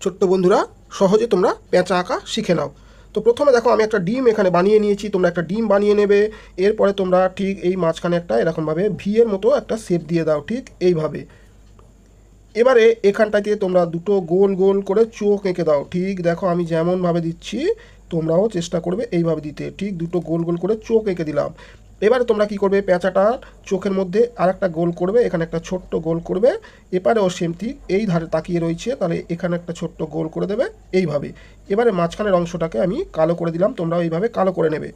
ছোট্ট বন্ধুরা সহজে তোমরা পেঁচা আঁকা শিখে নাও। তো প্রথমে দেখো আমি একটা ডিম এখানে বানিয়ে নিয়েছি, তোমরা একটা ডিম বানিয়ে নেবে। এরপরে তোমরা ঠিক এই মাঝখানে একটা এরকমভাবে ভি এর মতো একটা শেপ দিয়ে দাও, ঠিক এইভাবে। এবারে এখানটাতে তোমরা দুটো গোল গোল করে চোখ এঁকে দাও, ঠিক দেখো আমি যেমনভাবে দিচ্ছি তোমরাও চেষ্টা করবে এইভাবে দিতে। ঠিক দুটো গোল গোল করে চোখ এঁকে দিলাম। এবারে তোমরা কি করবে, পেঁচাটা চোখের মধ্যে আর একটা গোল করবে, এখানে একটা ছোট্ট গোল করবে। এবারেও সেম ঠিক এই ধারে তাকিয়ে রয়েছে, তাহলে এখানে একটা ছোট্ট গোল করে দেবে এইভাবে। এবারে মাঝখানের অংশটাকে আমি কালো করে দিলাম, তোমরাও এইভাবে কালো করে নেবে।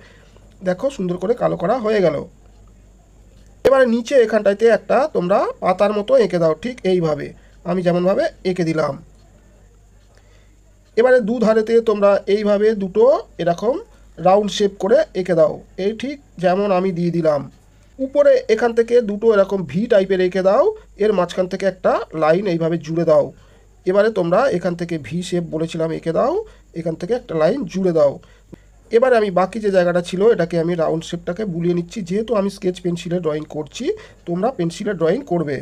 দেখো সুন্দর করে কালো করা হয়ে গেল। এবারে নিচে এখানটাতে একটা তোমরা পাতার মতো এঁকে দাও, ঠিক এইভাবে আমি যেমনভাবে এঁকে দিলাম। এবারে দু ধারেতে তোমরা এইভাবে দুটো এরকম রাউন্ড শেপ করে এঁকে দাও, এই ঠিক যেমন আমি দিয়ে দিলাম। উপরে এখান থেকে দুটো এরকম ভি টাইপের এঁকে দাও, এর মাঝখান থেকে একটা লাইন এইভাবে জুড়ে দাও। এবারে তোমরা এখান থেকে ভি শেপ বলেছিলাম এঁকে দাও, এখান থেকে একটা লাইন জুড়ে দাও। এবারে আমি বাকি যে জায়গাটা ছিল এটাকে আমি রাউন্ড শেপটাকে বুলিয়ে নিচ্ছি। যেহেতু আমি স্কেচ পেন্সিলে ড্রয়িং করছি, তোমরা পেন্সিলে ড্রয়িং করবে।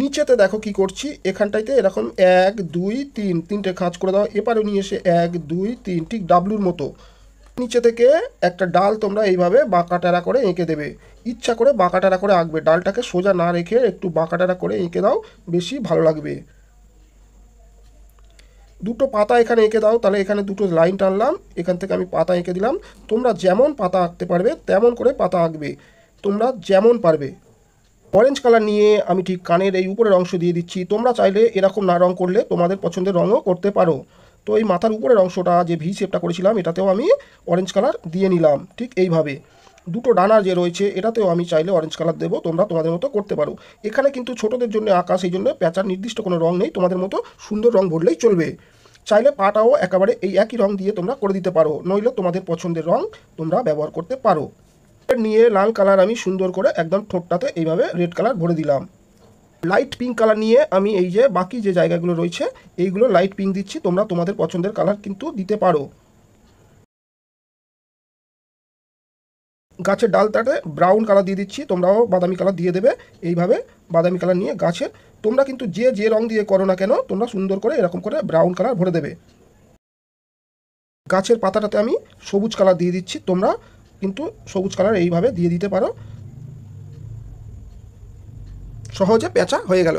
নিচেতে দেখো কি করছি, এখানটাইতে এরকম 1 2 3 তিনটে খাঁজ করে দাও। এবারে নিয়ে এসে 1 2 3 ঠিক ডাব্লুর মতো নিচে থেকে একটা ডাল তোমরা এইভাবে বাঁকা টেরা করে এঁকে দেবে। ইচ্ছা করে বাঁকা টেরা করে আঁকবে, ডালটাকে সোজা না রেখে একটু বাঁকা টেরা করে এঁকে দাও, বেশি ভালো লাগবে। দুটো পাতা এখানে এঁকে দাও, তাহলে এখানে দুটো লাইন টানলাম, এখান থেকে আমি পাতা এঁকে দিলাম। তোমরা যেমন পাতা আঁকতে পারবে তেমন করে পাতা আঁকবে, তোমরা যেমন পারবে। অরেঞ্জ কালার নিয়ে আমি ঠিক কানের এই উপরের অংশ দিয়ে দিচ্ছি। তোমরা চাইলে এরকম না রং করলে তোমাদের পছন্দের রঙও করতে পারো। তো এই মাথার উপরের অংশটা যে ভি শেপটা করেছিলাম এটাতেও আমি অরেঞ্জ কালার দিয়ে নিলাম, ঠিক এইভাবে। দুটো ডানা যে রয়েছে এটাতেও আমি চাইলে অরেঞ্জ কালার দেবো, তোমরা তোমাদের মতো করতে পারো। এখানে কিন্তু ছোটদের জন্য আঁকা, সেই জন্য প্যাঁচার নির্দিষ্ট কোনো রং নেই, তোমাদের মতো সুন্দর রং ভরলেই চলবে। চাইলে পাটাও একেবারে এই একই রং দিয়ে তোমরা করে দিতে পারো, নইলে তোমাদের পছন্দের রং তোমরা ব্যবহার করতে পারো। নিয়ে লাল কালার আমি সুন্দর করে একদম ঠোঁটটাতে এইভাবে রেড কালার ভরে দিলাম। লাইট পিঙ্ক কালার নিয়ে আমি এই যে বাকি যে জায়গাগুলো রয়েছে এইগুলো লাইট পিঙ্ক দিচ্ছি, তোমরা তোমাদের পছন্দের কালার কিন্তু দিতে পারো। গাছের ডালটাতে ব্রাউন কালার দিয়ে দিচ্ছি, তোমরাও বাদামি কালার দিয়ে দেবে। এইভাবে বাদামি কালার নিয়ে গাছের তোমরা কিন্তু যে যে রং দিয়ে করো না কেন তোমরা সুন্দর করে এরকম করে ব্রাউন কালার ভরে দেবে। গাছের পাতাটাতে আমি সবুজ কালার দিয়ে দিচ্ছি, তোমরা কিন্তু সবুজ কালার এইভাবে দিয়ে দিতে পারো। সহজে পেঁচা হয়ে গেল।